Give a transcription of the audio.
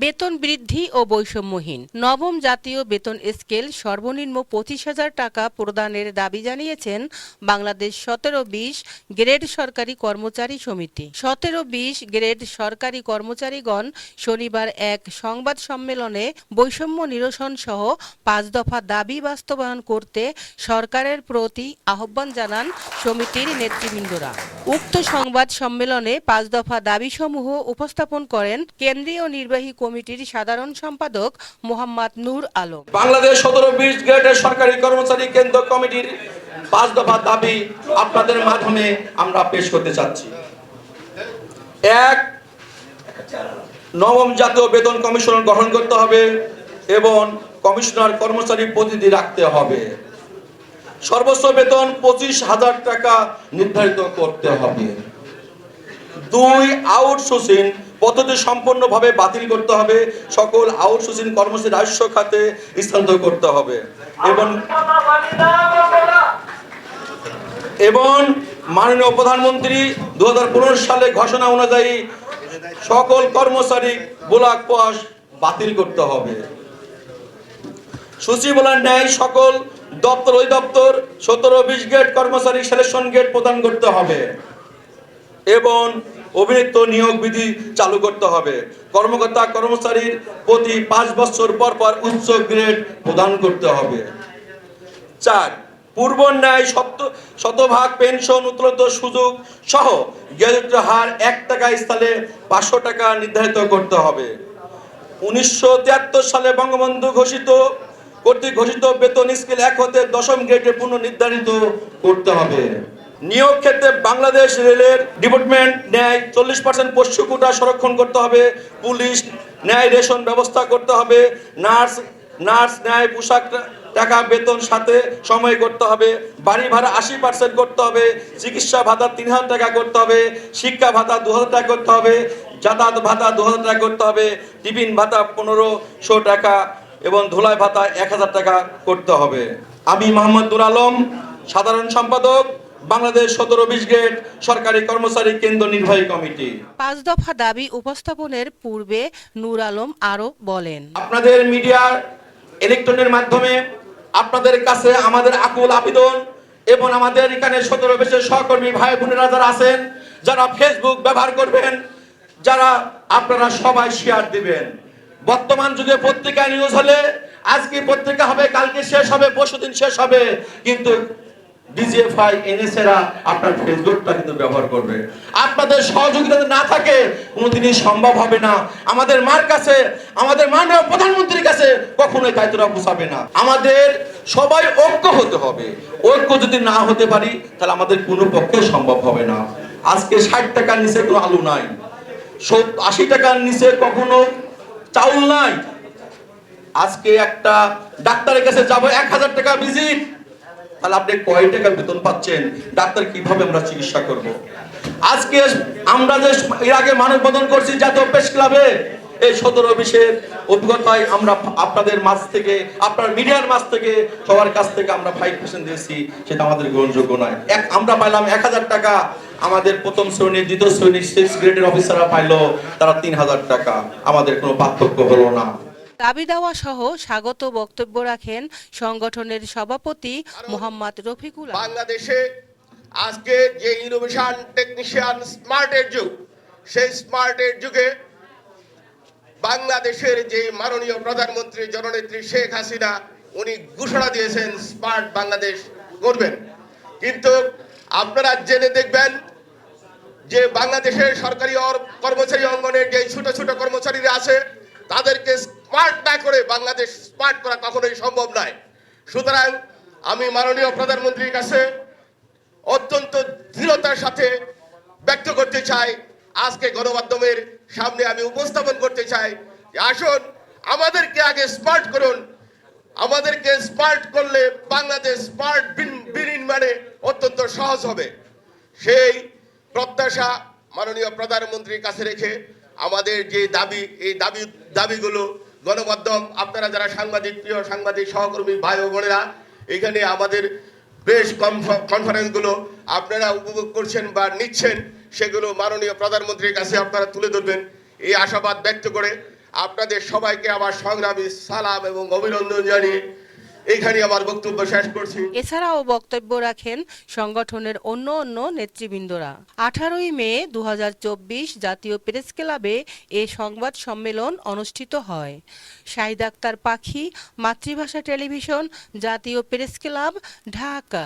বেতন বৃদ্ধি ও বৈষম্যহীন নবম জাতীয় বেতন স্কেল সর্বনিম্ন 25,000 টাকা প্রদানের দাবি জানিয়েছেন বাংলাদেশ 17-20 গ্রেড সরকারি কর্মচারী সমিতি। 17-20 গ্রেড সরকারি কর্মচারীগণ শনিবার এক সংবাদ সম্মেলনে বৈষম্য নিরসন সহ 5 দফা দাবি বাস্তবায়ন করতে সরকারের প্রতি আহ্বান জানান সমিতির নেতৃবৃন্দরা। উক্ত সংবাদ সম্মেলনে 5 দফা দাবিসমূহ উপস্থাপন করেন কেন্দ্রীয় নির্বাহী কমিটির সাধারণ সম্পাদক মোহাম্মদ নূর আলম। বাংলাদেশ 17-20 গ্রেডের সরকারি কর্মচারী কেন্দ্র কমিটির 5 দফা দাবি আপনাদের মাধ্যমে আমরা পেশ করতে চাচ্ছি। 1. নবম জাতীয় বেতন কমিশন গঠন করতে হবে এবং কমিশনার কর্মচারী প্রতিনিধি রাখতে হবে। সর্বোচ্চ বেতন 25,000 টাকা নির্ধারিত করতে হবে। 2. আউটসোর্সিং পদ্ধতি সম্পূর্ণভাবে বাতিল করতে হবে। সকল আউটসোর্সিং কর্মচারী রাজস্ব খাতে স্থানান্তর করতে হবে এবং মাননীয় প্রধানমন্ত্রী 2015 সালে ঘোষণা অনুযায়ী সকল কর্মচারী ব্লক পাস বাতিল করতে হবে। সূচিবলের ন্যায় সকল দপ্তর অধিদপ্তর 17-20 গ্রেড কর্মচারী সিলেকশন গ্রেড প্রদান করতে হবে এবং অভিনীত নিয়োগ বিধি চালু করতে হবে। কর্মকর্তা কর্মচারীর প্রতি 5 বছর পর পর উচ্চ গ্রেড প্রদান করতে হবে। 4. পূর্ব ন্যায় শতভাগ পেনশন উত্তোলিত সুযোগ সহ গ্র্যাজুয়েটের হার 1 টাকা স্থানে 500 টাকা নির্ধারিত করতে হবে। 1973 সালে বঙ্গবন্ধু কর্তৃক ঘোষিত বেতন স্কেল 1 হতে 10ম গ্রেডে পুনর্নির্ধারিত করতে হবে। নিয়োগ ক্ষেত্রে বাংলাদেশ রেলের ডিপার্টমেন্ট ন্যায় 40% পোষ্য কোটা সংরক্ষণ করতে হবে। পুলিশ ন্যায় রেশন ব্যবস্থা করতে হবে। নার্স ন্যায় পোশাক টাকা বেতন সাথে সময় করতে হবে। বাড়ি ভাড়া 80% করতে হবে। চিকিৎসা ভাতা 3,000 টাকা করতে হবে। শিক্ষা ভাতা 2,000 টাকা করতে হবে। যাতায়াত ভাতা 2,000 টাকা করতে হবে। টিফিন ভাতা 1,500 টাকা এবং ধুলাই ভাতা 1,000 টাকা করতে হবে। আমি মোহাম্মদ নূর আলম, সাধারণ সম্পাদক, বাংলাদেশ 17-20 গ্রেড সরকারি কর্মচারী কেন্দ্র নির্বাহী কমিটি। 5 দফা দাবি উপস্থাপনের পূর্বে নূর আলম আরো বলেন, আপনাদের মিডিয়া ইলেকট্রনের মাধ্যমে আপনাদের কাছে আমাদের আকুল আবেদন এবং আমাদের এখানে 17-20 সহকর্মী ভাই বোনেরা যারা আছেন, যারা ফেসবুক ব্যবহার করবেন, যারা আপনারা সবাই শেয়ার দিবেন। বর্তমান যুগে পত্রিকা নিউজ হলে আজকে পত্রিকা হবে, কালকে শেষ হবে, পরশুদিন শেষ হবে, কিন্তু ডিজিএফআই এনএসএরা আপনার ফেসবুকটা কিন্তু ব্যবহার করবে। আপনাদের সহযোগিতা না থাকে কোনোদিনই সম্ভব হবে না। আমাদের মার কাছে, আমাদের মাননীয় প্রধানমন্ত্রীর কাছে কখনোই দায়িত্বটা পৌঁছাবে না। আমাদের সবাই ঐক্য হতে হবে। ঐক্য যদি না হতে পারি তাহলে আমাদের কোনো পক্ষে সম্ভব হবে না। আজকে 60 টাকার নিচে কোনো আলু নাই, 80 টাকার নিচে কখনো চাউল নাই। আজকে একটা ডাক্তারের কাছে যাবো 1,000 টাকা ভিজিট, তাহলে আপনি কয় টাকা বেতন পাচ্ছেন? ডাক্তার কিভাবে আমরা চিকিৎসা করব? আজকে আমরা যে এর আগে মানববন্ধন করছি জাতীয় প্রেস ক্লাবে, এই 17-20 অভিজ্ঞতায় আমরা আপনাদের মাঝ থেকে, আপনার মিডিয়ার মাঝ থেকে, সবার কাছ থেকে আমরা 5% দিয়েছি, সেটা আমাদের গ্রহণযোগ্য নয়। আমরা পাইলাম 1,000 টাকা, আমাদের প্রথম শ্রেণীর, দ্বিতীয় শ্রেণীর 6 গ্রেডের অফিসাররা পাইলো তারা 3,000 টাকা। আমাদের কোনো পার্থক্য হলো না। দাবি দেওয়া সহ স্বাগত বক্তব্য রাখেন সংগঠনের সভাপতি মোহাম্মদ রফিকুল। বাংলাদেশে আজকে যে ইনোভেশন টেকনিশিয়ান স্মার্টের যুগ, সেই স্মার্টের যুগে বাংলাদেশের যে মাননীয় প্রধানমন্ত্রী জননেত্রী শেখ হাসিনা উনি ঘোষণা দিয়েছেন স্মার্ট বাংলাদেশ করবেন, কিন্তু আপনারা জেনে দেখবেন যে বাংলাদেশের সরকারি কর্মচারী অঙ্গনের যে ছোট ছোট কর্মচারীরা আছে তাদেরকে স্মার্ট না করে বাংলাদেশ স্মার্ট করা কখনোই সম্ভব নয়। সুতরাং আমি মাননীয় প্রধানমন্ত্রীর কাছে অত্যন্ত দৃঢ়তার সাথে ব্যক্ত করতে চাই, আজকে গণমাধ্যমের সামনে আমি উপস্থাপন করতে চাই যে আসুন আমাদেরকে আগে স্মার্ট করুন। আমাদেরকে স্মার্ট করলে বাংলাদেশ স্মার্ট বিনির্মাণে অত্যন্ত সহজ হবে। সেই প্রত্যাশা মাননীয় প্রধানমন্ত্রীর কাছে রেখে আমাদের যে দাবি, এই দাবিগুলো গণমাধ্যম, আপনারা যারা সাংবাদিক, প্রিয় সাংবাদিক সহকর্মী ভাই ও বোনেরা, এখানে আমাদের বেশ কনফারেন্সগুলো আপনারা উপভোগ করছেন বা নিচ্ছেন, সেগুলো মাননীয় প্রধানমন্ত্রীর কাছে আপনারা তুলে ধরবেন এই আশাবাদ ব্যক্ত করে আপনাদের সবাইকে আমার সংগ্রামী সালাম এবং অভিনন্দন জানিয়ে এখানে আমার বক্তব্য শেষ করছি। এছাড়াও বক্তব্য রাখেন সংগঠনের অন্য নেতৃবৃন্দরা। 18ই মে 2024 জাতীয় প্রেস ক্লাবে এ সংবাদ সম্মেলন অনুষ্ঠিত হয়। শাহিদ আক্তার পাখি, মাতৃভাষা টেলিভিশন, জাতীয় প্রেস ক্লাব, ঢাকা।